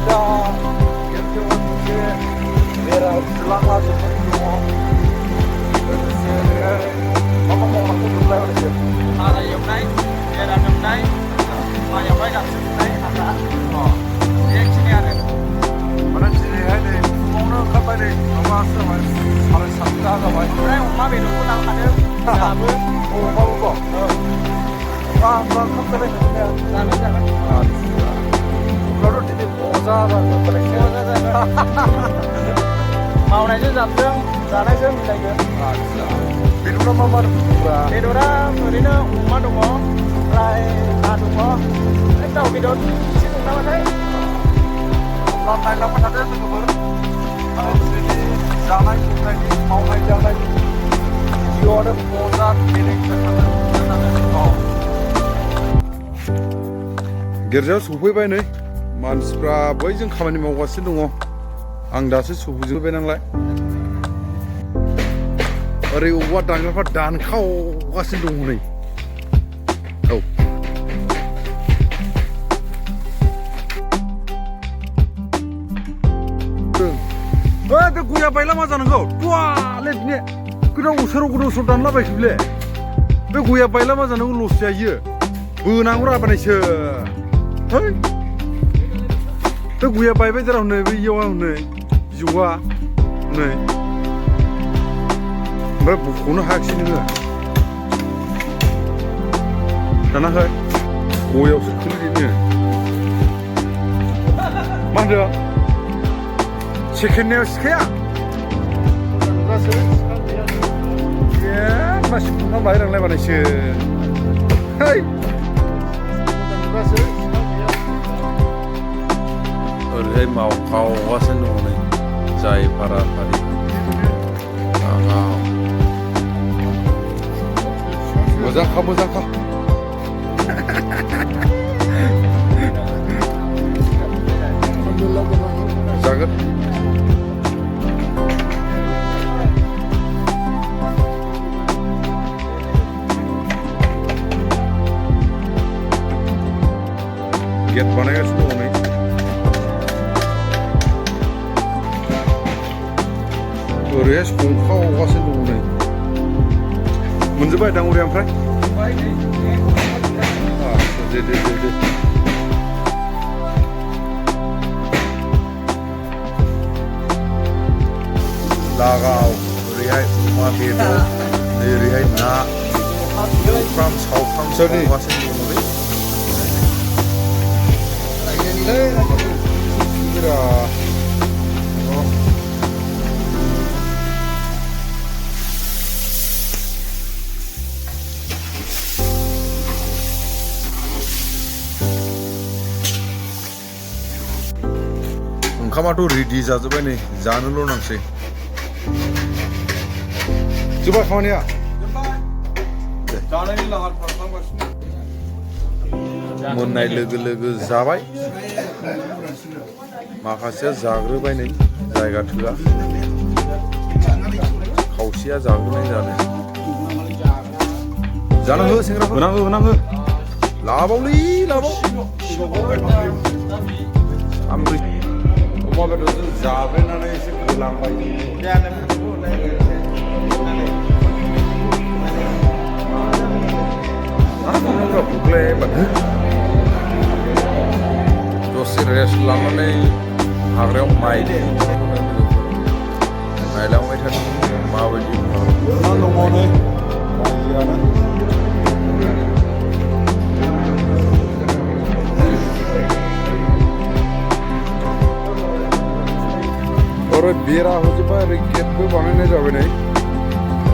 दा गिर्जायाव मोनसे बेरा होलांलाजोबनानै दङ लोगोसे मा मावनांगौ नुलाय हरसै हाग्रा एवनाय बेरा दुमनाय माइआवहाय गांसो दुमनाय हाग्रा बेखिनि आरो माने दिनैहाय नै फुङावनो ओंखारबाय नै माबासो जाबाय 7:30 जाबाय ओमफ्राय अमा बेदरखौ लांखादों दाबो अमाबो दं होमबा ओंखाम जालायखादों जागोन अब्लाथ' दिनै मजा जागोन मावनायजों जाबजों जानायजों मिलायगोन आदसा बेदरा मा मा दंब्रा बेदरा ओरैनो अमा दङ ओमफ्राय ना दङ ओमफ्राय दाउ बेदर एसे दं नामाथाय नायलांबाय थादो लोगोफोर माने दिनैनि जानाय लोंनायनि मावनाय दांनायनि भिडिअ'आनो मजा बेलेग गिर्जायाव सफैबाय नै मानसिफ्रा बैजों खामानि मावगासिनो दङ आं दासो सफैजोबबाय नालाय ओरै औवा दानग्राफ्रा दानखावगासिनो दङ नै औ बे गया बायला मा जानांगौ टुवाले दिनै गोदाव सोराव दानलाबायखोलै बे गया बायला मा जानांगौ लस जायो बोनांगौ राबानायसो है बे गया बायबाय जेराव नै बे इयाव नै बिजौआ नै ओमफ्राय बख'नो हायाखिसै नोङो दानाखै गयावसो खोलैदेरनो मा होनदों सेकेन्डनियाव सिखाया मानसि बुंना बाहेरांलाय बानायसो है ओरैहाय मावखावगासिनो दङ नै जाय फाराफारि मोजांखा मोजांखा जागोन गेट बानायगासिनो दङ नै ओरैहाय संखावगासिनो दङ नै मोनजोब्बाय दांवरिया ओमफ्राय दे लागाव ओरैहाय अमा बेदर ओरैहाय ना एवफ्राम सावफ्राम संगासिनो दङ ओंखामाथ' रेडि जाजोब्बाय नै जानोल' नांसै जोब्बाय खामानिया मोननाय लोगो लोगो जाबाय माखासेया जाग्रोबाय नै जायगा थोआ खावसेया जाग्रोनाय जानो हो सेंग्राफोर होनांगो लाबावलै लाबाव आमब्रि अमा बेदरजों जाब्रेनानै एसे गोलांबाय दसे रेस्ट लानानै हाग्रायाव माइ नायलांबाय थादों माबायदि दङ नै ओरै बेरा होजोब्बाय ओरै गेटबो बानायनाय जाबाय नै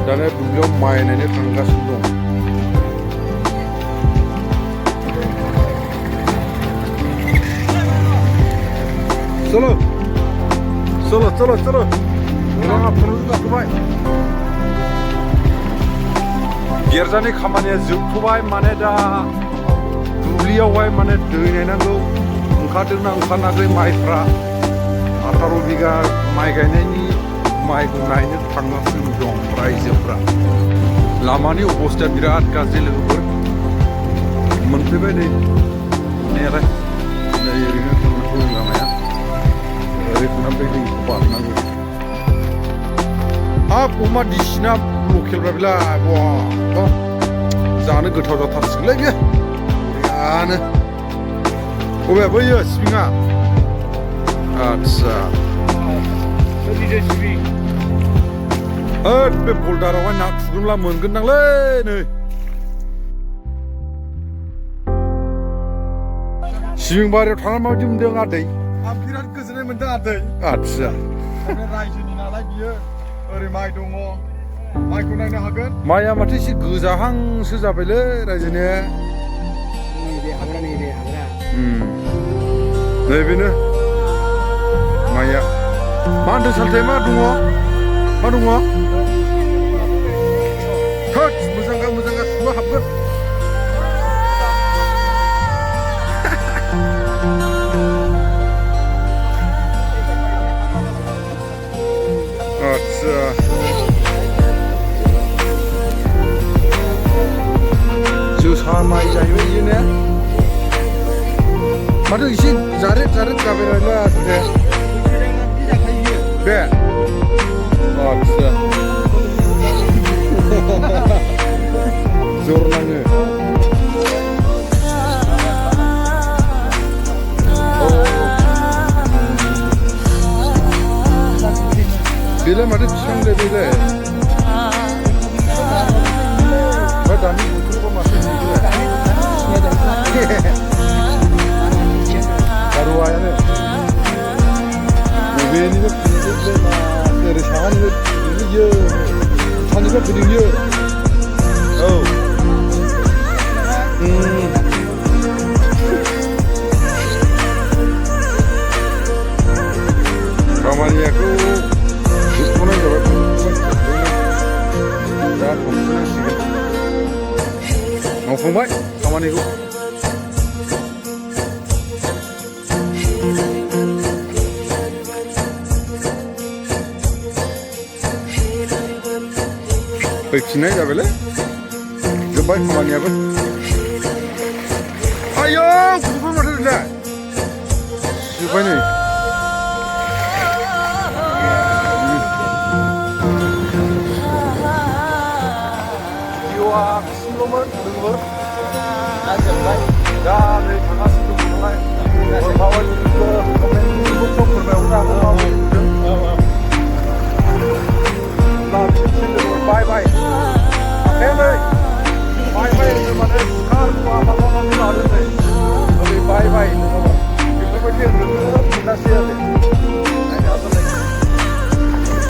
दानिया दुब्लियाव माइ नायनो थांगासिनो दं चलो गोबाङा फुरु जाथ'बाय गिर्जानि खामानिया जोबथ'बाय माने दा दुब्लियावहाय माने दै नायनांगौ ओंखारदोंना ओंखाराखै माइफ्रा 18 बिगा माइ गायनायनि माइखौ नायनो थांगासिनो दं रायजोफ्रा लामानि अबस्थाया बिराद गाज्रि लोगोफोर मोनफैबाय नै नेलाय नै ओरैनो थांनांगौ लामाया ओरै थांनानै बे लिंखौ बारनांगौ हाब अमा दिसिना लकेलब्रा बेलाय बा जानो गोथाव जाथारसिगोनलै बेयो बरियानो बबे बैयो सिबिङा आदसा होद बे बल्दारावहाय ना थुग्रोमब्ला मोनगोनदांलै नै सिबिं बारियाव थांनानै माबायदि मोनदों आदै आं बिराद गोजोननाय मोनदों आदै आदसा रायजोनि नालाय बियो ओरै माइ दङ माइखौ नायनो हागोन माइया माथो एसे गोजाहांसो जाबायलै रायजोनि नैबेनो माइया मा होनदों सालथे मा दङ थोद मोजां सुबा हाबगोन आदसा जोसा माइ जाहैबाय बियो ने माथो एसे जारेद जाबाय नालाय बे आदसा जर नाङो बेलाय माथो बिफांलाय बेलाय ओमफ्राय दानि बोथोरखौ माथो गारुवायानो बबेनिबो फुजोबलै ओरै साहानिफ्राय फुदोंयो साहानिफ्राय फुदोंयो औ खामानियाखौ जोबथ'नाय जाबाय दा थांफिननांसिगोन मावफुंबाय खामानिखौ फैफिननाय जाबायलै जोब्बाय खामानियाबो आयौ गथ'फोर माथो बिलाय जोब्बाय नै सिल'मोन लोगोफोर दा नै थांगासिनो दं नालाय कमेन्टखौ फोरमायहरनो हागोन बाय बाय आखायालै बाय होनो माने कारखौ माबा लादों नै ओरै बाय बेफोरबायदि होनो मोनासै आरो